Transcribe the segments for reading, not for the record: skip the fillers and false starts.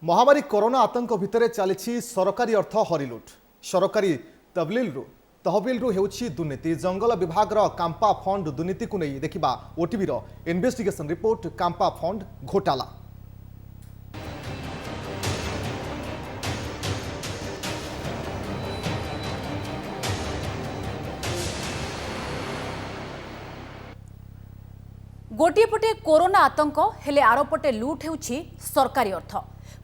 महामारी कोरोना आतंक भितर चली सरकारी अर्थ हरिलुट सरकारी तहबिल होउछि दुर्नीति जंगल विभाग कांपा फंड दुर्नीति को नहीं देखा ओटीवी इन्वेस्टिगेशन रिपोर्ट कांपा फंड घोटाला। गोटे पटे कोरोना आतंक हेले आरपटे लुट होउछि सरकारी अर्थ।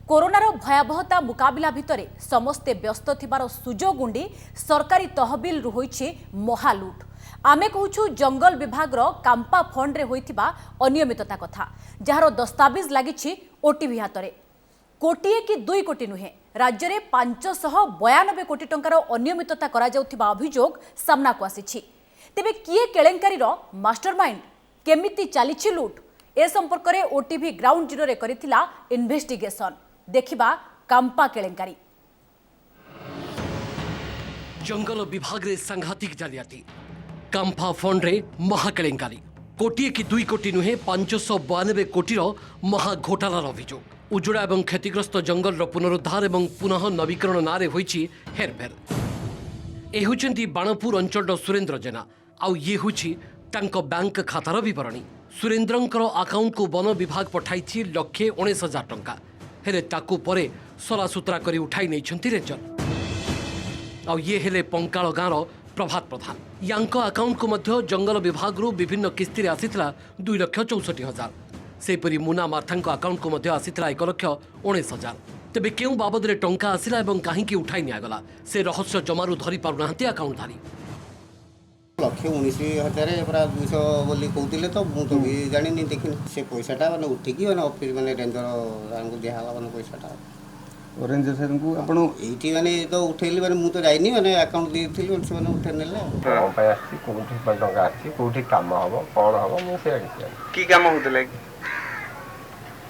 कोरोनार भयावहता मुकाबिला भितरे समस्ते व्यस्त थिबार सुजोग उंडी सरकारी तहबिल होइछि महालुट। आमे कहूछु जंगल विभाग कांपा फंड रे होइथिबा अनियमितता कथा जहार दस्तावेज लागिछि ओटीवी हातरे। कोटिए कि 2 कोटी नुहे राज्य में 592 कोटी टंकार अनियमितता करा जाउथिबा अभियोग सामना को आसिछि। तेबे किए केलेंकारीर मास्टरमाइंड केमिति चली लुट ए संपर्क में ओटीवी ग्राउंड जीरो रे करिथिला इन्वेस्टिगेशन देखिबा कांपा केलेंकारी। जंगल विभाग रे सांघातिक जालियाती कांपा फंड रे महाकेलेंकारी कोटिए कि 2 कोटी नुहे 592 कोटी महा घोटालार अभियोग। उजुड़ा एवं क्षतिग्रस्त जंगल पुनरुद्धार एवं पुनः नवीकरण नारे होइछि हेरफेर। ए होचंती बाणपुर अंचल सुरेंद्र जेना आउ ये होछि तांको बैंक खातार विवरणी। सुरेंद्रंकर अकाउंट को वन विभाग पठाई 1,19,000 टंका हेले ताकू परे सलासुतरा करी उठाई नहीं रेंजर। आउ ये हेले पंकाल गाँव प्रभात प्रधान यांको अकाउंट को मध्य जंगल विभाग विभिन्न किस्ती आसीथिला 2,64,000। सेपरी मुना मार्थांको अकाउंट को मध्य आसीथिला 1,19,000। तेबे केउ बाबद रे टंका आसिला एवं काहींकी उठाई नियागला से रहस्य जमारू धरी पारुनाहांती अकाउंटधारी। 1,19,000 पूरा 200 बोली कहते तो मुझे भी जानी देखी से पैसाटा मैंने उठिकी मैंने ऑफिस मैंने रेंजर दिहला मैंने पैसाटा रेंजर सर को आपण एठी मैंने तो उठेली मैंने मुझे तो जाइनी मैंने अकाउंट देथिली से मैंने उठे नेले पाई आसी कोठी टंका आसी कोठी काम हबो कोन हबो मु से की काम होतले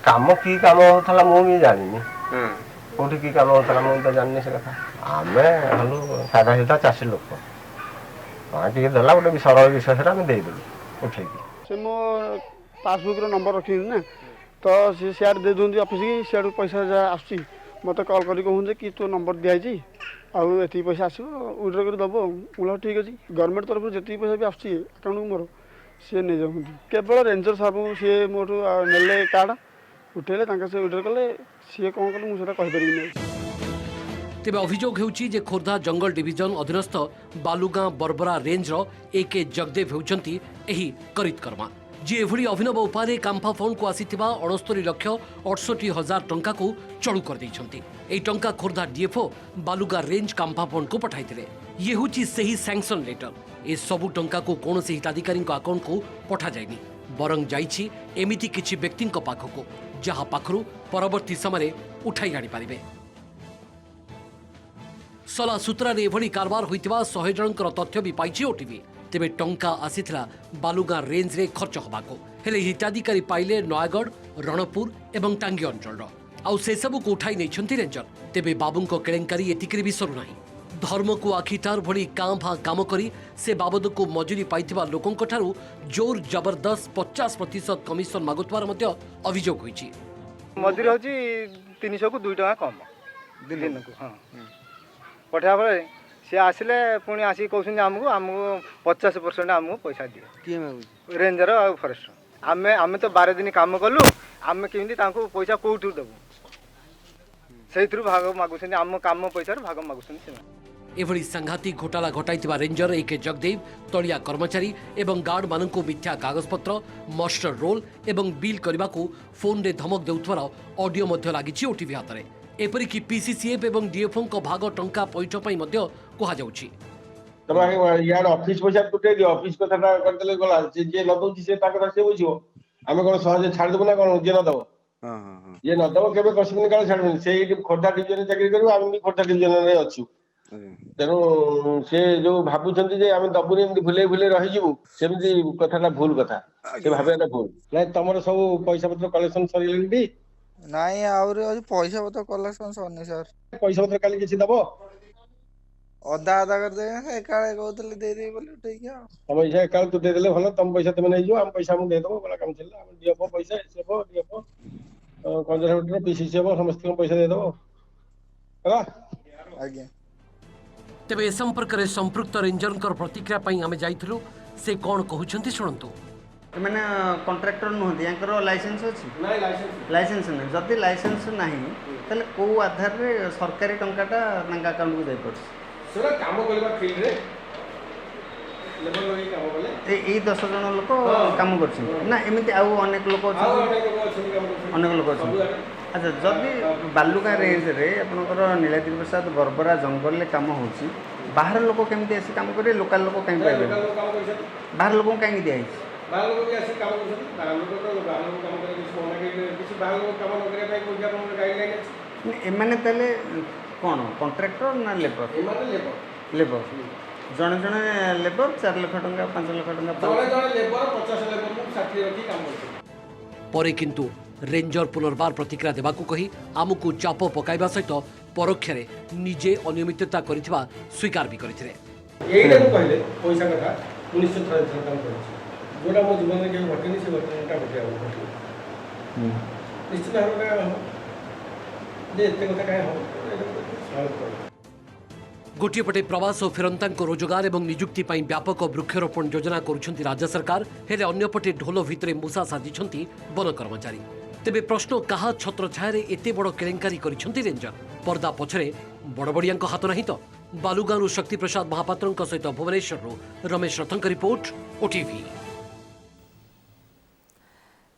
काम की काम होतला मु भी जानिनी कोठी की काम होतला मु तो जानिनी से कथा आमे हलु सादा सीधा चासी लोक टे देला गोटे सरल विश्वास आम देदेलु उठे से मो पासबुक रो नंबर रखी ना तो सी सियार दे दूँ ऑफिस की सियाड़ पैसा जहाँ आस मत कल कर कहूँ कि तू नंबर दिखाई आती पैसा आस विड्र कर दब मुझे ठीक अच्छे गवर्नमेंट तरफ जी पैसा भी आसूँ अकाउंट मोर सी नहीं जाऊँ केवल रेंजर साहब सी मोटू ने कार्ड उठेले से विड्र कले सी कौन कले मुझे कहीपर। तेबे अभियोग हेउछि जे खोर्धा जंगल डिविजन अधीनस्थ बालुगाँ बरबरा रेंजर एके जगदेव हेउछंती एही करितकर्मा जे एभली अभिनव उपाय कांपा फंड को आसीथिबा 69,68,000 टंका को चलू कर दैछंती। एही टंका खोर्धा डीएफओ बालुगाँ रेंज कांपा फंड को पठाइथिले। ये होछि सही सैंक्शन लेटर। ए सबु टंका को कोनोसी हिताधिकारी अकाउंट को पठा जायनी बरंग जाइछि एमिति किछि व्यक्तिक पाखको जहा पाखरु परवर्ती समय उठाई आनी पारिबे। सला सूत्रा एभली कारबार होइतिबा 100 जनकर तथ्य भी पाइछि ओटीवी। तेबे टंका आसीथिला बालुगाँ रेंज रे खर्च होबाको हेले हिताधिकारी पाइले नयागढ़ रणपुर एवं टांगी अंचल आउ से सब को उठाई नहीं रेंजर। तेबे बाबूंको केलेंकारी एतिकरे भी सरू नाही। धर्म को आखिटार भली कां भा काम करी से बाबद को मजुरी पाइथिबा लोकंक ठारू जोर जबरदस्त 50% कमिशन मागुतवार मध्य अभियोग होइछि। मजुरी होची 300 को 2 टका कम दिन को हां पठा फल सी आसिले पुणी आसिक कहते आमको आमको 50% आमको पैसा दिए रेंजर आ फरेस्ट आमे तो 12 दिन काम कलु आमे केमती पैसा कौटू देबू से भाग मागुन आम काम पैसा भाग मागुन। एभली सांघातिक घोटाला घटाइथिबा रेंजर एके जगदेव तलिया कर्मचारी एवं गार्ड माननकु मिथ्या कागजपत्र मास्टर रोल एवं बिल करबाकू फोन रे धमक देउथवार ऑडियो मध्य लागिछि ओटीवी हातरे। एपरिकी पीसीसीएफ एवं डीएफओ को भाग टंका पैठ पई मध्य कहा जाउछि। तबा यार ऑफिस पैसा टुटे दियो ऑफिस कथा करतले गला जे न दउछि से ताकर से बुझियो आमे कोन सहज छाड़ देबो ना कोन जे न दबो हां ये न दबो केबे कसबिन काल छाड़बे से खोर्धा डिवीजन चाकरी करू आमे भी खोर्धा डिवीजन रे अछु तेनु से जो भाबुछंती जे आमे दबुनी एमती भुले भुले रहि जिवु सेमती कथाटा भूल कथा से भाबेटा भूल नै तमरो सब पैसा पत्र कलेक्शन सरिलेन भी नाई आउर पैसा पत्र कलेक्शन सरनी सर पैसा पत्र काली किछि दबो अधा अधा कर दे एकाले कहतले दे दे बोले ठीक है हम पैसा एकाल तू दे देले भलो तम पैसा तमे नै जो हम पैसा हम दे देबो बोला काम चलला हम डीएफओ पैसा एसएफओ डीएफओ କନଜରଭେଟର ପିସିସି ହେବ ସମସ୍ତଙ୍କୁ ପଇସା ଦେଇଦେବ ହେଲା। ଆଜ୍ଞା। ତେବେ ଏ ସମ୍ପର୍କରେ ସମ୍ପୃକ୍ତ ରେଞ୍ଜରଙ୍କର ପ୍ରତିକ୍ରିୟା ପାଇଁ ଆମେ ଯାଇଥିଲୁ। ସେ କ'ଣ କହୁଛନ୍ତି ଶୁଣନ୍ତୁ। ଏମାନେ କଣ୍ଟ୍ରାକ୍ଟର ନୁହନ୍ତି, ୟାଙ୍କର ଲାଇସେନ୍ସ ଅଛି? ଲାଇସେନ୍ସ ନାହିଁ। ଯଦି ଲାଇସେନ୍ସ ନାହିଁ ତାହେଲେ କେଉଁ ଆଧାରରେ ସରକାରୀ ଟଙ୍କାଟା ତାଙ୍କ ଆକାଉଣ୍ଟକୁ ଯାଇପାରୁଛି? ସେଟା କାମ କରିବା ଫିଲ୍ଡରେ ଲେବର ଲଗେଇ କାମ କଲେ ଏଇ 10 ଜଣ ଲୋକ କାମ କରୁଛନ୍ତି ନା ଏମିତି ଆଉ ଅନେକ ଲୋକ ଅଛନ୍ତି? ଅନେକ ଲୋକ ଅଛନ୍ତି। ଆଚ୍ଛା, ଯଦି ବାଲୁଗାଁ ରେଞ୍ଜରେ ଆପଣଙ୍କର ନୀଳାଦ୍ରି ପ୍ରସାଦ ବରବରା ଜଙ୍ଗଲରେ କାମ ହେଉଛି, ବାହାର ଲୋକ କେମିତି ଆସି କାମ କରିବେ? ଲୋକାଲ ଲୋକ କାହିଁକି ପାଇବେ? ବାହାର ଲୋକଙ୍କୁ କାହିଁକି ଦିଆହେଇଛି? ବାହାର ଲୋକ ବି ଆସି କାମ କରୁଛନ୍ତି। ବାହାର ଲୋକ କାମ କରିବା କିଛି ବାହାର ଲୋକ କାମ ନ କରିବା ପାଇଁ କୋଉଠି ଆପଣଙ୍କର ଗାଇଡଲାଇନ୍ ଅଛି? ଏମାନେ ତାହେଲେ କ'ଣ କଣ୍ଟ୍ରାକ୍ଟର ନା ଲେବର? ଏମାନେ ଲେବର। ଲେବର ଜଣେ ଜଣେ ଲେବର 4 ଲକ୍ଷ ଟଙ୍କା 5 ଲକ୍ଷ ଟଙ୍କା ଜଣେ ଜଣେ ଲେବର 50 ଲେବରକୁ ସାଥୀ ରଖି କାମ କରୁଛନ୍ତି। ପରେ କିନ୍ତୁ ରେଞ୍ଜର ପୁନର୍ବାର ପ୍ରତିକ୍ରିୟା ଦେବାକୁ କହି ଆମକୁ ଚାପ ପକାଇବା ସହିତ ପରୋକ୍ଷରେ ନିଜେ ଅନିୟମିତତା କରିଥିବା ସ୍ୱୀକାର ବି କରିଥିଲେ। ଏଇଟା ମୁଁ କହିଲେ ପଇସା କଥା ମୁଁ ନିଶ୍ଚିତ ଥରେ କାମ କରିଛି। ଯୋଉଟା ମୋ ଜୀବନରେ କେବେ ଘଟିନି ସେ ଘଟଣାଟା ଘଟିବାକୁ ଘଟିବ ନିଶ୍ଚିତ ଭାବରେ ଯେ ଏତେ କଥା କାହିଁ ହେବ। ଗୋଟିଏ ପଟେ ପ୍ରବାସ ଓ ଫେରନ୍ତାଙ୍କ ରୋଜଗାର ଏବଂ ନିଯୁକ୍ତି ପାଇଁ ବ୍ୟାପକ ବୃକ୍ଷରୋପଣ ଯୋଜନା କରୁଛନ୍ତି ରାଜ୍ୟ ସରକାର, ହେଲେ ଅନ୍ୟପଟେ ଢୋଲ ଭିତରେ ମୂଷା ସାଜିଛନ୍ତି ବନ କର୍ମଚାରୀ। ତେବେ ପ୍ରଶ୍ନ, କାହା ଛତ୍ରଛାୟାରେ ଏତେ ବଡ଼ କେଳେଙ୍କାରୀ କରିଛନ୍ତି ରେଞ୍ଜର? ପର୍ଦ୍ଦା ପଛରେ ବଡ଼ବଡ଼ିଆଙ୍କ ହାତ ନାହିଁ ତ? ବାଲୁଗାଁରୁ ଶକ୍ତିପ୍ରସାଦ ମହାପାତ୍ରଙ୍କ ସହିତ ଭୁବନେଶ୍ୱରରୁ ରମେଶ ରଥଙ୍କ ରିପୋର୍ଟ, ଓଟିଭି।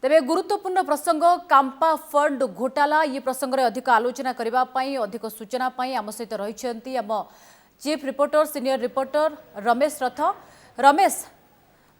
ତେବେ ଗୁରୁତ୍ୱପୂର୍ଣ୍ଣ ପ୍ରସଙ୍ଗ କାମ୍ପା ଫଣ୍ଡ ଘୋଟାଲା, ଏ ପ୍ରସଙ୍ଗରେ ଅଧିକ ଆଲୋଚନା କରିବା ପାଇଁ, ଅଧିକ ସୂଚନା ପାଇଁ ଆମ ସହିତ ରହିଛନ୍ତି ଆମ chief reporter, senior reporter Ramesh ରଥ। ରମେଶ,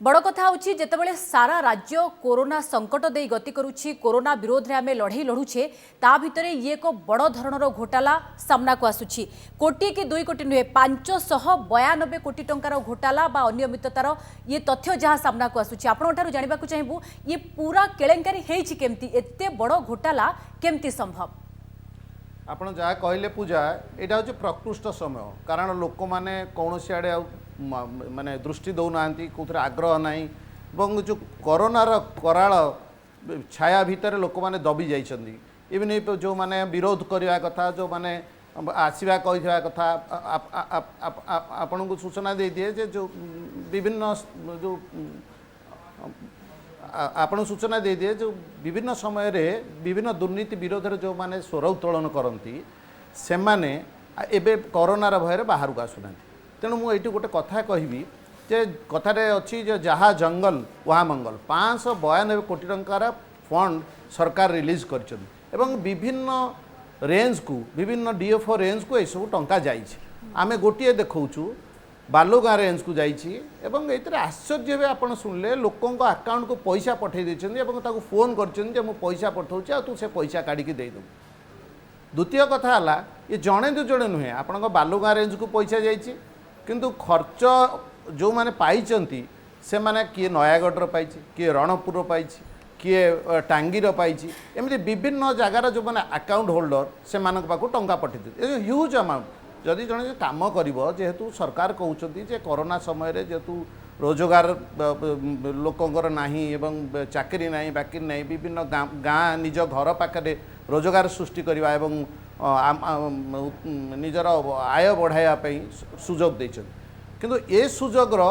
ବଡ଼ କଥା ହେଉଛି ଯେତେବେଳେ ସାରା ରାଜ୍ୟ କୋରୋନା ସଂକଟ ଦେଇ ଗତି କରୁଛି, କୋରୋନା ବିରୋଧରେ ଆମେ ଲଢ଼େଇ ଲଢ଼ୁଛେ, ତା ଭିତରେ ଇଏ ଏକ ବଡ଼ ଧରଣର ଘୋଟାଲା ସାମ୍ନାକୁ ଆସୁଛି। କୋଟି କି 2 କୋଟି ନୁହେଁ, 592 କୋଟି ଟଙ୍କାର ଘୋଟାଲା ବା ଅନିୟମିତତାର ଇଏ ତଥ୍ୟ ଯାହା ସାମ୍ନାକୁ ଆସୁଛି। ଆପଣଙ୍କଠାରୁ ଜାଣିବାକୁ ଚାହିଁବୁ, ଇଏ ପୁରା କେଳେଙ୍କାରୀ ହେଇଛି କେମିତି? ଏତେ ବଡ଼ ଘୋଟାଲା କେମିତି ସମ୍ଭବ? ଆପଣ ଯାହା କହିଲେ ପୂଜା, ଏଇଟା ହେଉଛି ପ୍ରକୃଷ୍ଟ ସମୟ। କାରଣ ଲୋକମାନେ କୌଣସି ଆଡ଼େ ଆଉ ମାନେ ଦୃଷ୍ଟି ଦେଉନାହାନ୍ତି, କେଉଁଥିରେ ଆଗ୍ରହ ନାହିଁ ଏବଂ ଯେଉଁ କରୋନାର କରାଳ ଛାୟା ଭିତରେ ଲୋକମାନେ ଦବି ଯାଇଛନ୍ତି। ଇଭିନ୍ ଯେଉଁମାନେ ବିରୋଧ କରିବା କଥା, ଯେଉଁମାନେ ଆସିବା କହିଥିବା କଥା, ଆପଣଙ୍କୁ ସୂଚନା ଦେଇଦିଏ ଯେ ଯେଉଁ ବିଭିନ୍ନ ଯେଉଁ ଆପଣ ସୂଚନା ଦେଇଦିଏ ଯେଉଁ ବିଭିନ୍ନ ସମୟରେ ବିଭିନ୍ନ ଦୁର୍ନୀତି ବିରୋଧରେ ଯେଉଁମାନେ ସ୍ୱର ଉତ୍ତୋଳନ କରନ୍ତି, ସେମାନେ ଏବେ କରୋନାର ଭୟରେ ବାହାରକୁ ଆସୁନାହାନ୍ତି। ତେଣୁ ମୁଁ ଏଇଠି ଗୋଟେ କଥା କହିବି ଯେ କଥାରେ ଅଛି ଯେ ଯାହା ଜଙ୍ଗଲ ଉହା ମଙ୍ଗଲ। 592 କୋଟି ଟଙ୍କାର ଫଣ୍ଡ ସରକାର ରିଲିଜ୍ କରିଛନ୍ତି ଏବଂ ବିଭିନ୍ନ ରେଞ୍ଜକୁ, ବିଭିନ୍ନ DFO ରେଞ୍ଜକୁ ଏସବୁ ଟଙ୍କା ଯାଇଛି। ଆମେ ଗୋଟିଏ ଦେଖାଉଛୁ ବାଲୁଗାଁ ରେଞ୍ଜକୁ ଯାଇଛି ଏବଂ ଏଥିରେ ଆଶ୍ଚର୍ଯ୍ୟ ବି ଆପଣ ଶୁଣିଲେ, ଲୋକଙ୍କ ଆକାଉଣ୍ଟକୁ ପଇସା ପଠାଇ ଦେଇଛନ୍ତି ଏବଂ ତାକୁ ଫୋନ୍ କରିଛନ୍ତି ଯେ ମୁଁ ପଇସା ପଠାଉଛି ଆଉ ତୁ ସେ ପଇସା କାଢ଼ିକି ଦେଇଦେବୁ। ଦ୍ୱିତୀୟ କଥା ହେଲା, ଏ ଜଣେ ଦୁଇ ଜଣେ ନୁହେଁ, ଆପଣଙ୍କ ବାଲୁଗାଁ ରେଞ୍ଜକୁ ପଇସା ଯାଇଛି, କିନ୍ତୁ ଖର୍ଚ୍ଚ ଯେଉଁମାନେ ପାଇଛନ୍ତି ସେମାନେ କିଏ ନୟାଗଡ଼ର ପାଇଛି, କିଏ ରଣପୁରର ପାଇଛି, କିଏ ଟାଙ୍ଗୀର ପାଇଛି, ଏମିତି ବିଭିନ୍ନ ଜାଗାର ଯେଉଁମାନେ ଆକାଉଣ୍ଟ ହୋଲ୍ଡର ସେମାନଙ୍କ ପାଖକୁ ଟଙ୍କା ପଠାଇଛନ୍ତି। ଏ ହ୍ୟୁଜ୍ ଆମାଉଣ୍ଟ। ଯଦି ଜଣେ କାମ କରିବ, ଯେହେତୁ ସରକାର କହୁଛନ୍ତି ଯେ କରୋନା ସମୟରେ ଯେହେତୁ ରୋଜଗାର ଲୋକଙ୍କର ନାହିଁ ଏବଂ ଚାକିରି ନାହିଁ, ବାକିରି ନାହିଁ, ବିଭିନ୍ନ ଗାଁ ନିଜ ଘର ପାଖରେ ରୋଜଗାର ସୃଷ୍ଟି କରିବା ଏବଂ ନିଜର ଆୟ ବଢ଼ାଇବା ପାଇଁ ସୁଯୋଗ ଦେଇଛନ୍ତି, କିନ୍ତୁ ଏ ସୁଯୋଗର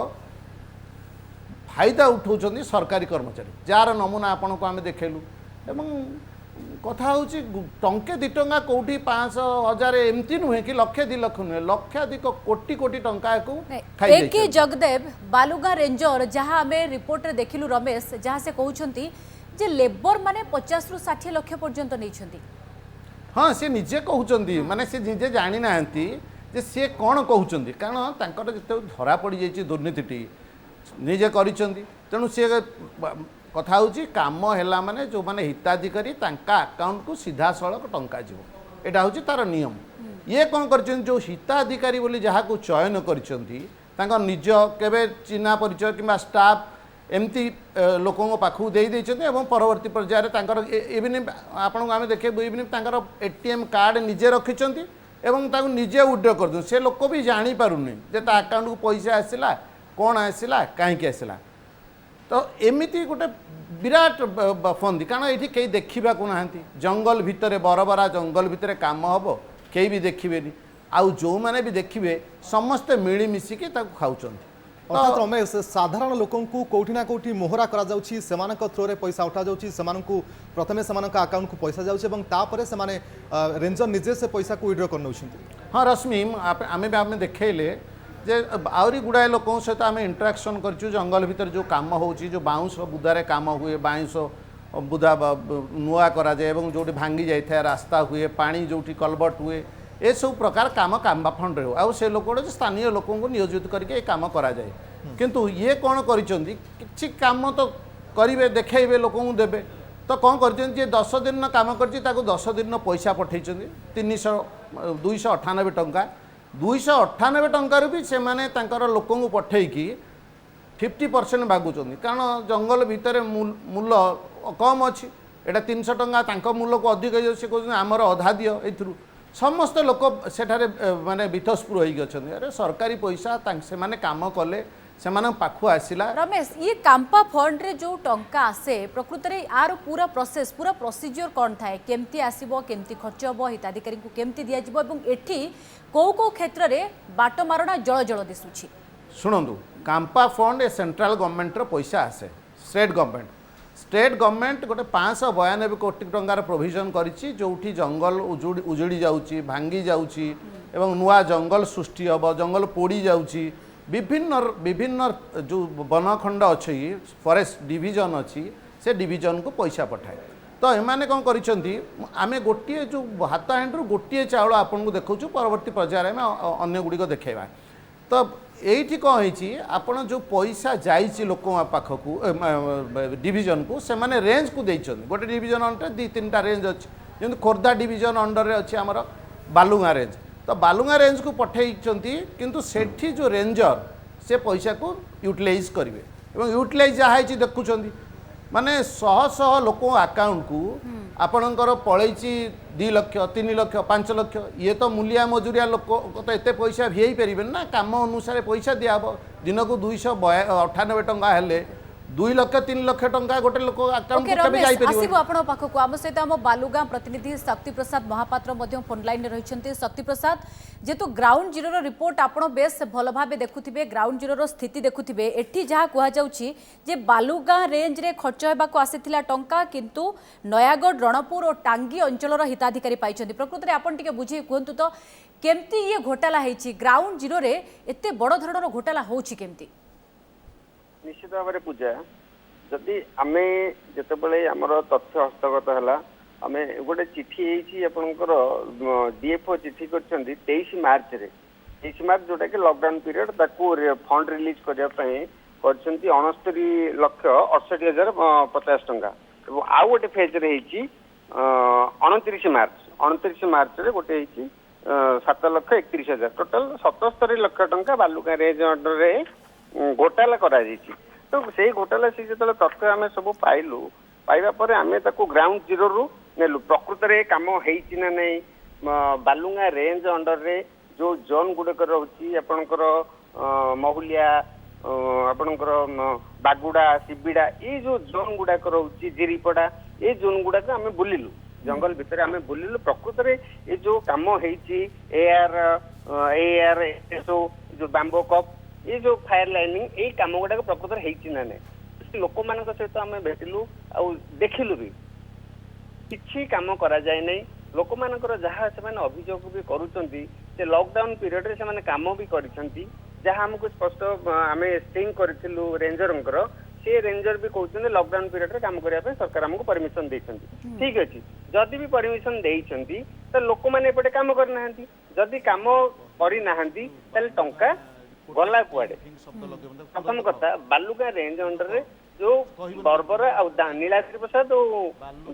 ଫାଇଦା ଉଠାଉଛନ୍ତି ସରକାରୀ କର୍ମଚାରୀ, ଯାହାର ନମୁନା ଆପଣଙ୍କୁ ଆମେ ଦେଖେଇଲୁ। ଏବଂ କଥା ହେଉଛି ଟଙ୍କେ 2 ଟଙ୍କା କେଉଁଠି 500 1000 ଏମିତି ନୁହେଁ କି ଲକ୍ଷେ 2 ଲକ୍ଷ ନୁହେଁ, ଲକ୍ଷାଧିକ କୋଟି କୋଟି ଟଙ୍କାକୁ ଏକେ ଜଗଦେବ ବାଲୁଗାଁ ରେଞ୍ଜର, ଯାହା ଆମେ ରିପୋର୍ଟରେ ଦେଖିଲୁ ରମେଶ, ଯାହା ସେ କହୁଛନ୍ତି ଯେ ଲେବର ମାନେ 50 ରୁ 60 ଲକ୍ଷ ପର୍ଯ୍ୟନ୍ତ ନେଇଛନ୍ତି। ହଁ, ସେ ନିଜେ କହୁଛନ୍ତି, ମାନେ ସେ ନିଜେ ଜାଣିନାହାନ୍ତି ଯେ ସିଏ କ'ଣ କହୁଛନ୍ତି, କାରଣ ତାଙ୍କର ଯେତେବେଳେ ଧରା ପଡ଼ିଯାଇଛି ଦୁର୍ନୀତିଟି ନିଜେ କରିଛନ୍ତି। ତେଣୁ ସିଏ କଥା ହେଉଛି କାମ ହେଲା ମାନେ ଯେଉଁମାନେ ହିତାଧିକାରୀ ତାଙ୍କ ଆକାଉଣ୍ଟକୁ ସିଧାସଳଖ ଟଙ୍କା ଯିବ, ଏଇଟା ହେଉଛି ତା'ର ନିୟମ। ଇଏ କ'ଣ କରିଛନ୍ତି, ଯେଉଁ ହିତାଧିକାରୀ ବୋଲି ଯାହାକୁ ଚୟନ କରିଛନ୍ତି ତାଙ୍କ ନିଜ କେବେ ଚିହ୍ନା ପରିଚୟ କିମ୍ବା ଷ୍ଟାଫ୍ ଏମିତି ଲୋକଙ୍କ ପାଖକୁ ଦେଇଛନ୍ତି ଏବଂ ପରବର୍ତ୍ତୀ ପର୍ଯ୍ୟାୟରେ ତାଙ୍କର ଇଭିନ୍ ଆପଣଙ୍କୁ ଆମେ ଦେଖେଇବୁ, ଇଭିନ୍ ତାଙ୍କର ATM କାର୍ଡ଼ ନିଜେ ରଖିଛନ୍ତି ଏବଂ ତାକୁ ନିଜେ ୱିଡ୍ର କରିଦେଉଛନ୍ତି। ସେ ଲୋକ ବି ଜାଣିପାରୁନି ଯେ ତା ଆକାଉଣ୍ଟକୁ ପଇସା ଆସିଲା, କ'ଣ ଆସିଲା, କାହିଁକି ଆସିଲା। तो एमती गोटे विराट फंदी कारण ये कई देखा ना जंगल भितर बरबरा जंगल भितर काम हम कई भी देखिए आउ जो मैंने भी देखिए समस्ते मिलमिशिकी खाऊँ अर्थात रमेश साधारण लोक कौटी ना कौटी मोहरा करा जाउछि सेमानक थ्रोरे पैसा उठा जाउछि सेमानकु प्रथमे सेमानक अकाउंट को पैसा जाउछि एवं तापरे सेमाने रेंजर निजे से पैसा को विड्रॉ करनउछिंती। हाँ रश्मि आमे देखैले जे आउरी गुड़ाए लोक सहित आम इंटराक्शन करछु जंगल भितर जो काम होउछि जो बाउंस बुदारे काम हुए बाउंस बुदा नुआ करा जाए एवं जोटी भांगी जाए रास्ता हुए पानी जोटी कलबट हुए ए सब प्रकार काम कामबा फंड रे आ से लोक स्थानीय लोक नियोजित करके काम करा जाए किंतु ये कौन करिसेंती किछि काम तो करिवे देखेइबे लोक देबे तो कौन करिसेंती जे 10 दिन काम करछि ताको 10 दिन पैसा पठेइछंती 298 टंका 298 टंकार भी से माने तांकर लोक पठेइकी 50% बागुचंती कारण जंगल भितर मूल्य कम अच्छी एटा 300 टंका तांको मूल्य को अधिक से कहते आमर अधा दियो एथुरु समस्त लोक सेठारे माने बितस्पुर होई गछन अरे सरकारी पैसा से माने काम कले से माने पाखु आसिला। रमेश ये कांपा फंड रे जो टंका आसे प्रकृत रे आर पूरा प्रोसेस पूरा प्रोसीजर कोन थाए केमती आसीबो केमती खर्च हबो हिताधिकारी को केमती दिया जिवो एवं एठी को क्षेत्र रे बाट मारणा जळ जळ दिसुछि। शुणु कांपा फंड ए सेंट्रल गवर्नमेंट रो पैसा आसे स्टेट गवर्नमेंट गोटे 592 कोटी टंकार प्रोविजन करिछि जोठी जंगल उजुड़ी जाउछि भांगी जाउछि एवं नुआ जंगल सृष्टि हब जंगल पोड़ी जाउछि विभिन्न जो वनखंड अच्छी फॉरेस्ट डिवीजन अच्छी से डिवीजन को पैसा पठाए तो एमाने कौन करिसेंती आमे गोटे जो हाथ हैंड गोटे चाउल आपन को देखौछु परवर्ती पर्याय में अन्य गुड़ी को देखेबा तो यही कौन होती आपड़ जो पैसा जाइए लोक पाखक डिवीजन को से माने रेंज को देइछन गोटे डिवीजन अंडर 2-3टा रेंज अच्छी जमी खोर्धा डिवीजन अंडर रे अच्छी आमर बालुगा रेंज तो बालुगा रेंज को पठेइछंती किंतु सेठी जो रेंजर से पैसा को यूटिलाइज करेंगे और यूटिलाइज जहाँ देखुं माने 100 लोक अकाउंट को आपणकर पलैची 2 लाख 3 लाख 5 लाख ये तो मूलिया मजुरिया लोक तो एत पैसा भीई पारे ना काम अनुसार पैसा दिहब दिन को 298 टंका हेले 2 लाख 3 लाख टंका गोटे लोक अकाउंट आसिबो आपण पाखकु आम सहित आम बालुगां प्रतिनिधि शक्ति प्रसाद महापात्र मध्य फोन लाइन रहिछन्ते। शक्ति प्रसाद जेतु ग्राउंड जीरो रो रिपोर्ट आपण बेस भल भाबे देखुथिबे ग्राउंड जीरो रो स्थिति देखुथिबे एठी जहा कुहा जाउची जे बालुगां रेंज रे खर्च हेबाको आसीथिला टंका किंतु नयागढ़ रणपुर और टांगी अंचल रो हिताधिकारी पाइछन्ती प्रकृत रे आपण टिके बुझी कहंतु तो केमती ये घोटाला हेछि ग्राउंड जीरो रे एते बड़ धरणर घोटाला होछि केमती निश्चित भाव में पूजा जदि आम जिते आमर तथ्य हस्तगत है आम गोटे चिठी आपंकर डीएफओ चिठी कर 23 मार्च रे 23 मार्च जोटा कि लॉकडाउन पीरियड ताकू फंड रिलीज करने 69,68,50 टंका आउ गोटे फेज रे 29 मार्च रे गोटे 7,31,000 टोटाल 77 लाख टंका बालुका रेंज अंडर रे घोटाला करा तो से घोटाला से जो तथ्य आम सब पाइलु पाइबा परे आमे ताको ग्राउंड जीरो रु नेलु प्रकृत रे काम हेछि ना नहीं बालुंगा रेंज अंडर रे जो जोन गुडक रहउछि आपनकर महुलिया आपनकर बागुड़ा सिबिड़ा ये जो जोन गुडाक रहउछि जिरीपड़ा ये जोन गुडाक आमे बुलिलु जंगल भितर आमे बुलिलु प्रकृत रे ये जो काम हेछि एआर जो बाम्बो कप ये जो फायर लाइनिंग ये कम गुड़ा प्रकृत ना नहीं लोक मान सहित आम भेटिलु आ देखिलु भी किसी कम करा जाए नहीं लोक मानकर जहाँ से अभियोग भी करुँच लॉकडाउन पीरियड रे से काम भी करिसेंती जहाँ हमको स्पष्ट आम स्टिंग करूँ रेंजर से रेंजर भी कहते लॉकडाउन पीरियड रे काम करने सरकार हमको परमिशन देइछंती ठीक अच्छे जदि भी परमिशन देइछंती तो लोक मैंने एपटे काम करना जदि काम करना टंका गला कुआडे प्रथम कथा बालुका रेंज अंडर रे जो बर्बरा आ नीलाद्रि प्रसाद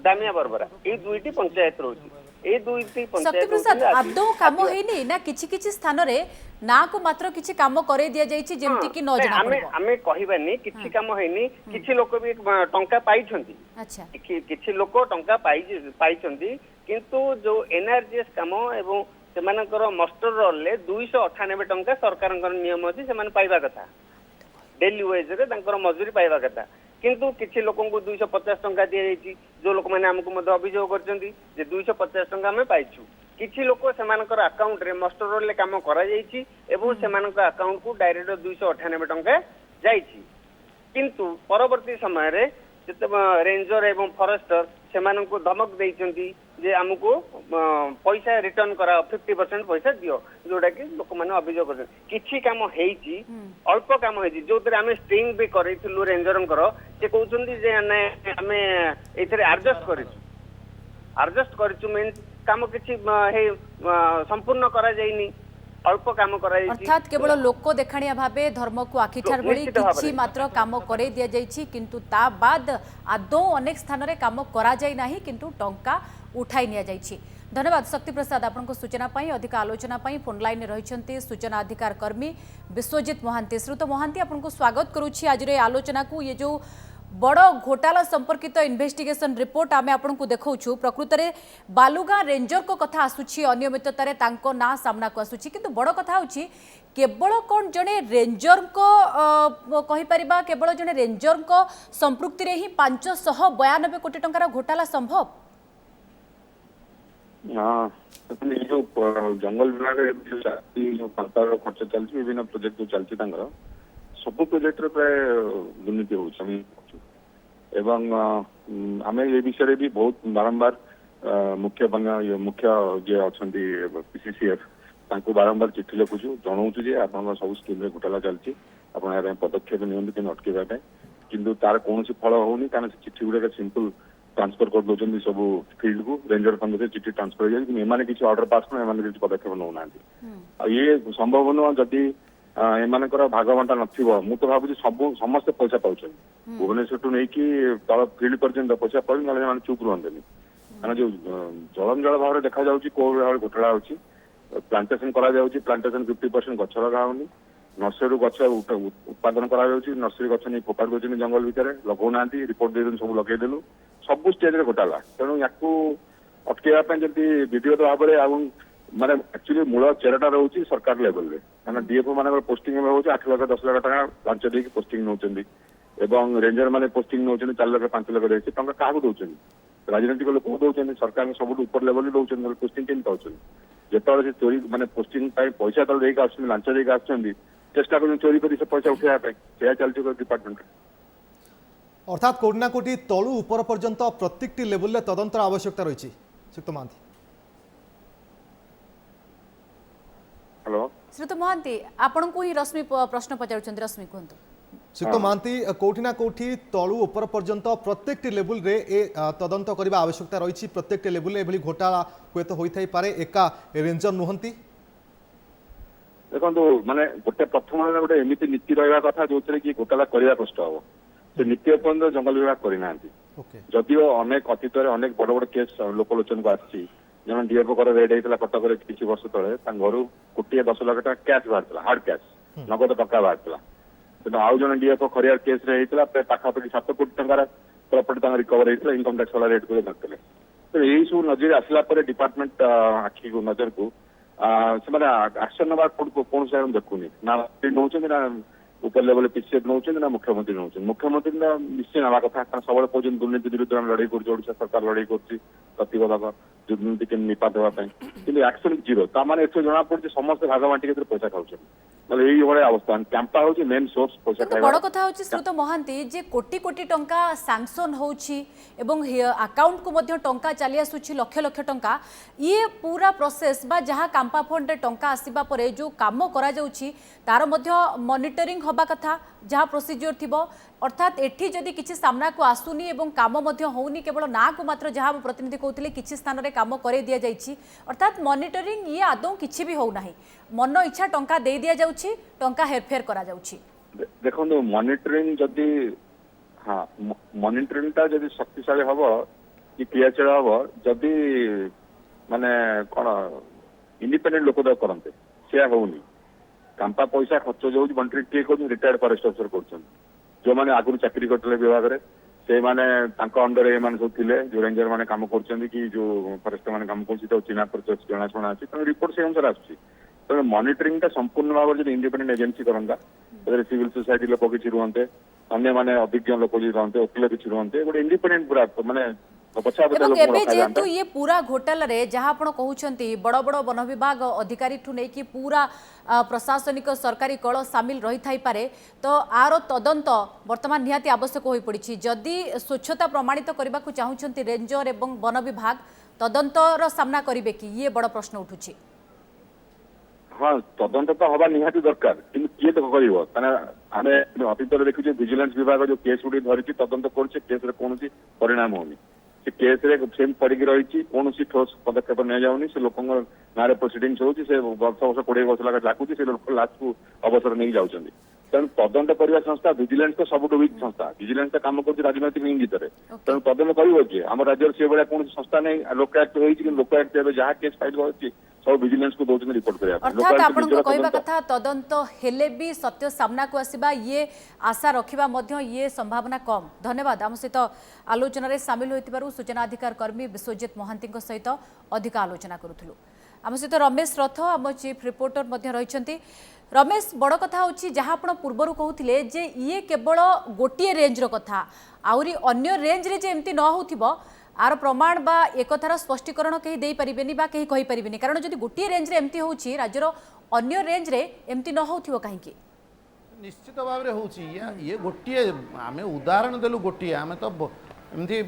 दामिया बर्बरा ये दुईटी पंचायत रोची ए दुईटी शक्ति प्रसाद आदौ काम हेनी ना किछि किछि स्थान रे ना को मात्र किछि काम करे दिया जाईछि जेमति कि न जना हमें हमें कहबानी किछि काम हेनी किछि लोक भी टंका पाइछंती अच्छा किछि लोक टंका पाइछंती किंतु जो एनआरजीएस काम एवं सेमानकर मस्टर रोल 298 टंका सरकार नियम अच्छी से पाइबा कथा डेली वेज रे मजूरी पाइबा कथा किंतु किसी लोक 250 टंका दि जाइए जो लोक मैंने आमको अभियोग कर 250 टंका आम पाइछु किसी लोक सेमानकर अकाउंट रे मस्टर रोल काम करा जाइछि एवं सेमानकर अकाउंट को डायरेक्ट 298 टंका जाइछि किंतु परवर्ती समय रे जते रेंजर एवं फॉरेस्टर सेमाननको धमक देइछन्ती जे हमको पैसा रिटर्न करा 50% पैसा दियो जोटा कि लोक माने अभियोग कर किछि काम हेइछि अल्प काम हेइछि जो तरे हमें स्ट्रिंग भी करैथिलु रेंजरंकर से कहउछन्ती जे हमें एथरे एडजस्ट करिछु मीन्स काम किछि हे संपूर्ण करा जाइनी अल्प काम करा जाइछि अर्थात केवल लोक देखाणिया भाबे धर्म को आखिठार भली किछि मात्र काम करे दिया जाइछि किंतु ता बाद आदौ अनेक स्थान रे काम करा जाय नाही किंतु टंका उठाई निया जाइछि। धन्यवाद शक्ति प्रसाद आपनको सूचना पाई अधिक आलोचना पाई फोन लाइन रहिछन्ती सूचना अधिकार कर्मी विश्वजित महांती। श्रुत महांती आपनको स्वागत करूछि आज रे आलोचना को। ये जो बड़ घोटाला संपर्कित इन्वेस्टिगेशन रिपोर्ट आमे आपनको देखौछु प्रकृत रे बालुगां रेंजर को कथा आसुछि अनियमितता रे तांको ना सामना को आसुछि किंतु बड़ कथा होछि केवल कोन जने रेंजर को कहि परिबा केवल जने रेंजर को संपृक्ति रे ही 592 कोटी टंकार घोटाला संभव। हाँ जो जंगल विभाग जो खर्च चलती विभिन्न प्रोजेक्ट जो चलती सब प्रोजेक्ट प्राय दुर्नीति होम आम ये विषय भी बहुत बारंबार मुख्य जे अच्छा पीसीसीएफ बारंबार चिठी लिखुचु जनाऊँ जे आप सब स्कीम घोटाला चलती आप पदक्षेप नि अटकेवा किंतु तार कौन फल होनी कारण चिठी गुड़ा सिंपल ट्रांसफर कर दौरान सब फील्ड को रेंजर फंड चिठी ट्रांसफर हो जाए एम किसी ऑर्डर पास कर पदक्षेप नौना ये संभव नुह जदि एमानकर भागबंटा नथिबो मु तो भाबुची सब समस्त पैसा पाउछन भुवनेश्वर टू नहीं कि तल फील्ड पर्यंत पैसा पाउन नले माने चुप रहंतनी माने जो जल भाव देखा जाउची को भाव घोटाला होची प्लांटेशन करा जाउची प्लांटेशन 50% गछ लगा होनी नर्सरी गछ उत्पादन करा जाउची नर्सरी गछ नहीं फोपाड़ दोची जंगल भितर लगौ नांती रिपोर्ट दे सब लगे देलु सब स्टेज रे घोटाला तेणु याकू अटकेवा पे जति विधिगत भाव रे माने एक्चुअली मूल चेहराटा रोचे सरकार लेवल रे माने डीएफओ मान पोस्टिंग में होचे 8 लाख 10 लाख टका लांच देकी पोस्टिंग नौचंदी एवं रेंजर माने पोस्टिंग नौचंदी 4 लाख 5 लाख देछि टंका काहू दउचंदी राजनीतिक लोक दउचंदी सरकार में सब ऊपर लेवल रे दउचंदी पोस्टिंग केन पाउचंदी जेतले से चोरी माने पोस्टिंग पाई पैसा तल देकी आछन लांच देकी आछन चेष्टा कर चोरी करी से पैसा उठाया पे से चलती डिपार्टमेंट अर्थात कोटी ना कोटी तलु ऊपर पर्यंत प्रत्येक लेवल रे तदंतर आवश्यकता रही सुक्त महांती। हेलो श्रुत महांती आपण को ही रश्मि प्रश्न पचारुछन्ती रश्मि कहंतु। सुक्त महांती कोठी ना कोठी तलु ऊपर पर्यंत प्रत्येक लेवल रे ए तदंत करबा आवश्यकता रही प्रत्येक लेवल रे एभली घोटाला हुएत होई थाई पारे एका रेंजर नुहंती देखो माने गोटे प्रथम गोटे एमती नीति रहा कथा जो कि घोटाला करने कष्ट हम से नीति पर्यटन जंगल विभाग करना जदिव अनेक अतीत अनेक बड़ बड़ केस लोकलोचन को आसी जन डीएफओ कर रेड होता कटक किसी वर्ष तले घर 1.10 लाख टका कैश बाहर हार्ड कैश नगद टका बाहर तेना आउ जन डीएफओ खरियार केस पाखापाखि 7 कोटी टंकार प्रॉपर्टी रिकवर होता इनकम टैक्स वाला रेट को धरते तो यही सब नजर आसला डिपार्टमेंट आखि को नजर को से एक्शन नवा कौन से देखुनी ना नौकरी ना ऊपर लेवल पीसीएफ नौकरी ना मुख्यमंत्री नौकरी मुख्यमंत्री निश्चय नवा कथा सब दुर्नीति विरुद्ध लड़ाई कर सरकार लड़ाई कर दुर्नीति के निपात होगा कि एक्शन जीरो ताने जना पड़े समस्त भागबांटी पैसा खाऊँ यही भाई अवस्था कैंपा हूँ मेन सोर्स पैसा बड़ कथा हूँ श्रुत महांती जे कोटी कोटी टंका सैंक्शन होउछि एवं अकाउंट को मध्य टंका चली आसुछि लक्ष लक्ष टंका ये पूरा प्रोसेस बा जहाँ कांपा फंड रे टंका आसीबा परे जो काम करा जाउछि तार मध्य मॉनिटरिंग होबा कथा जहाँ प्रोसीजर थिबो अर्थात एठी जदि किछि सामना को आसुनी एवं काम मध्य होउनी केवल ना को मात्र जहाँ प्रतिनिधि कहते किछि स्थान रे काम करे दिया जाइछि अर्थात मॉनिटरिंग ये आदौ किछि भी हो नाही मन इच्छा टंका दे दिया जाउछि टंका हेरफेर करा जाउछि देखो मॉनिटरिंग जदि हाँ मॉनिटरिंग टा जदि शक्तिशाली हबो कि क्रियाशील हबो जदि माने कोन इंडिपेंडेंट लोक द करंते से होउनी कांपा पैसा खर्च जो मॉनिटरिंग किए कर रिटायर्ड फॉरेस्ट अफिसर कर जो मैंने आगुरी चाकरी करते विभाग में से माने अंडर ए माने सब थिले जो रेंजर माने काम करछन्ती कि जो फॉरेस्ट माने काम करछि तो चिन्हा परिचय जनाशुना अछि तो रिपोर्ट से अनुसार आछि तो मॉनिटरिंग टा संपूर्ण भाव में इंडिपेंडेंट एजेंसी करंदा सिविल सोसाइटी लोक किछि रुहंते अन्य माने अभिज्ञ लोक जी रहते वकिल किसी रहते गोटे इंडिपेंडेंट पूरा माने पछा पछा एवं लोक एबे रखा जेतु जाता ये पूरा घोटाला रे जहाँ आपण कहउछंती बड़ बड़ वन विभाग अधिकारी ठु नै कि पूरा प्रशासनिक सरकारी कल सामिल रही थाई पारे तो आरो तदंत वर्तमान निहाती आवश्यक होई पड़िछि जदि स्वच्छता प्रमाणित करबा को चाहुछंती रेंजर एवं वन विभाग तदंतर सामना करिवे कि ये बड़ प्रश्न उठुछि। हाँ तदंत तो हवा निहाती दरकार कि किए तो कर आम अतीत देखुचे विजिलेंस विभाग जो केस गुड़ी धरी तदंत कर केस कौन परिणाम होनी से केस सेम पड़ी रही कौन ठोस पदक्षेप नि जाऊनी से लोक ना प्रोसीडिंग्स होती से वर्ष वर्ष 20 वर्ष लगा लागुची से लोक लास्ट को अवसर नहीं जाऊँगी तेणु तदंत करने संस्था विजिलेंस तो सब वीक संस्था विजिलेंस तो कम कर राजनैतिक इंगित तेणु तदंत कर आम राज्य से भाया कौन संस्था नहीं लोकायुक्त होती लोकायुक्त जहाँ केस फाइल कर सब विजिलेंस को दौरान रिपोर्ट अर्थात आपनको कहबा कथा तदंत हेले भी सत्य सामना को आसीबा ये आशा रखिबा मध्य ये संभावना कम। धन्यवाद आम सहित आलोचन रे सामिल होइतिबारु सूचना अधिकार कर्मी विश्वजित महांती सहित अधिक आलोचना करूथुलु। आम सहित रमेश रथ आम चीफ रिपोर्टर मध्य रहिसंती। रमेश बड़ कथा होछि जहाँ आपण पूर्वरु कहउथिले जे ये केवल गोटिए रेंज रो कथा आउरी अन्य रेंज रे जे एमती न होथिबो आर प्रमाण बा एकथार स्पष्टीकरण कहीं दे परिबेनी बा कहीं कहि परिबेनी कारण जदि गोटिए रेंज रे एमती होछि राज्यर अन्य रेंज रे एमती न होथिबो काहे कि निश्चित भाव रे होछि ये गोटिए आमे उदाहरण देलु गोटिए आमे तो एमती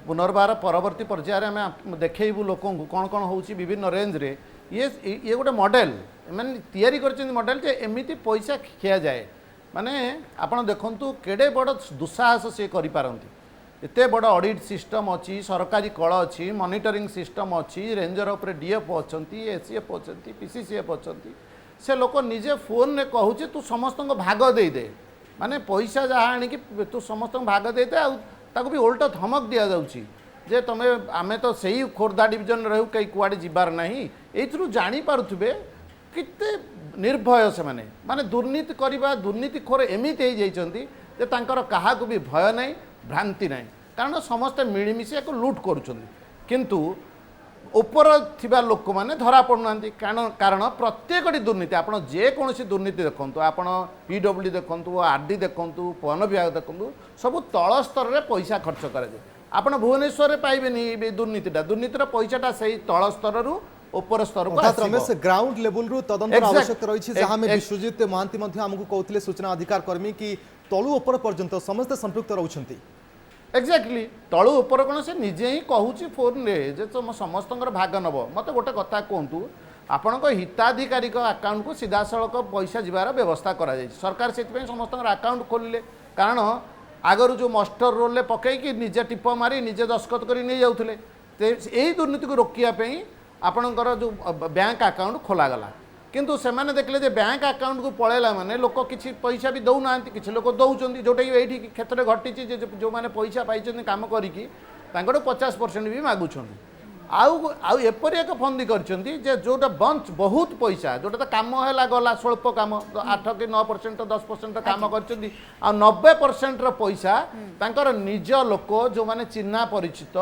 पुनर्बार परवर्ती पर्यायर आमे देखैबु लोकन को कोन कोन होछि विभिन्न रेंज रे ये गोटे मॉडल माने तयारी करछन मॉडल जे एमिति पैसा खिया जाए माने आपण देखंतु केडे बड़ दुस्साहस से करि पारंती एते बड़ ऑडिट सिस्टम अच्छी सरकारी कल अच्छी मॉनिटरिंग सिस्टम अच्छी रेंजर उपर डीएफ अच्छी एसीएफ अच्छी पीसीसीएफ अच्छी से लोक निजे फोन में कहूँ तू समस्त भाग दे दे माने पैसा जहाँ आणिकी तू समस्त भाग दे दे आउ भी उल्टा धमक दि जाउची जे तुम आमे तो सही खोर्धा डिविजन रहू कहीं कुआड़े जीवार नहीं एथरू जानी पारुथबे किते निर्भय से माने दुर्नीति करबा दुर्नीतिखोर एमिति हो जाइछंती जे तांकर काहाकू भी भय नहीं भ्रांति नहीं कारण समस्ते मिलमिशि एक लुट करुँच ऊपर थिबा लोक मैंने धरा पड़ुना कारण प्रत्येक दुर्नीति आप जेकोसी दुर्नीति देखु आप पीडब्ल्यू देखु आरडी देखु वन विभाग देखु सब तल स्तर में पैसा खर्च कराए आप भुवनेश्वर पाइबे दुर्नीतिटा दुर्नीतिर पैसाटा से तल स्तर ऊपर स्तर रमेश ग्राउंड लेवल रु तदंतर आवश्यक रही जहाँ विश्वजित महांती आमको कहते सूचना अधिकार कर्मी कि तलु ऊपर पर्यंत समस्त संपृक्त रहउछंती एक्जाक्टली तलु ऊपर कौन से निजे ही कहूँ फोन रे जे तुम समस्त भाग नब मत गोटे कथा कहतु आपण हिताधिकारी अकाउंट को सीधा सड़क पैसा जीवार व्यवस्था करा सरकार से समस्त अकाउंट खोलिले कारण आगरू जो मास्टर रोल पकईकि निजे टिप मारी निजे दस्खत कर नहीं जाऊले यही दुर्नीति को रोकियापी आपणकर जो बैंक अकाउंट खोलागला किंतु से मैंने देखले जे बैंक अकाउंट को पलैला माने लोक किसी पैसा भी दौना किसी लोक दौरान जोटा ये क्षेत्र में घटी जो मैंने पैसा पाई काम करी 50% भी मागुंट आउ एपरी एक फंदी कर जोटा बंच बहुत पैसा जोटा तो कम है गला स्वल्प कम 8 कि 9% 10% कम कर 90% पैसा तांकर निज लोक जो मैंने चिन्हा परिचित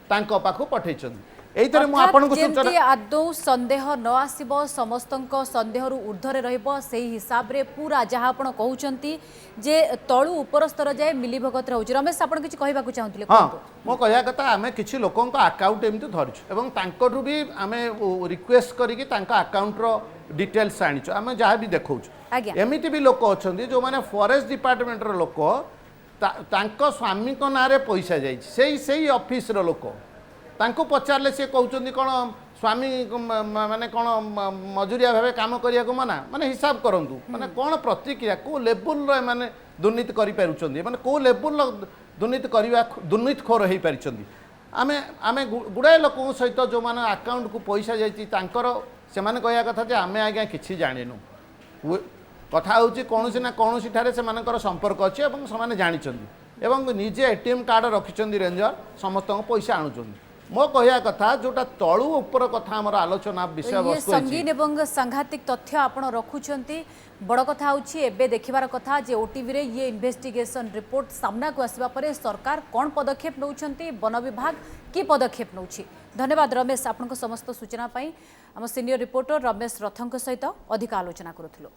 तांको पाखु पठेइछन आदौ संदेह न आसिबो समस्तंक संदेह ऊर्धरे रहिबो सेही हिसाब रे पूरा जहाँ आपण कहउचंती जे तळु ऊपर स्तर जाए मिलीभगत रहउछ रमेश आपण किछि कहबाकू चाहूतिले हां मो कहया कथा आमे किछि लोकंक अकाउंट एमति धरिछु एवं तांकरु भी आमे रिक्वेस्ट करिकि तांका अकाउंट रो डिटेल्स आनिछु आमे जहाँ भी देखौछु एमिति भी लोक अछंती जो माने फॉरेस्ट डिपार्टमेंट रो लोक तांको स्वामी को नारे पैसा जाई सेही ऑफिस रो लोक तांको पचारे सी कहते कौन स्वामी माने कौन मजुरिया भाव कम करने को मना माने हिसाब करूँ माने कौन प्रतिक्रिया कौ लेवल माने दुर्नीति करें कौ लेवल दुर्नीति दुर्नीतिखोर हो पारी आमे आमे गुड़ाए लोक सहित जो मैंने अकाउंट को पैसा जाकर से कहया कथा जे आमे आज्ञा किसी जानिनु कथा हूँ कौन ना कौन से संपर्क अच्छे से जानी निजे एटीएम कार्ड रखिंट रेंजर समस्त पैसा आणुंट मो कहया कथा जोटा तळु ऊपर कथा हमर आलोचना विषय वस्तु संगीन एवं सांघातिक तथ्य आपण रखुचंती बड़ कथा होछि एबे देखिबार कथा जे ओटीवी रे ये इन्वेस्टिगेशन रिपोर्ट सामना को आसीबा परे सरकार कोन पदक्षेप नउछंती वन विभाग की पदक्षेप नउछि। धन्यवाद रमेश आपनको समस्त सूचना पई हम सीनियर रिपोर्टर रमेश रथंक सहित अधिक आलोचना करूथलो।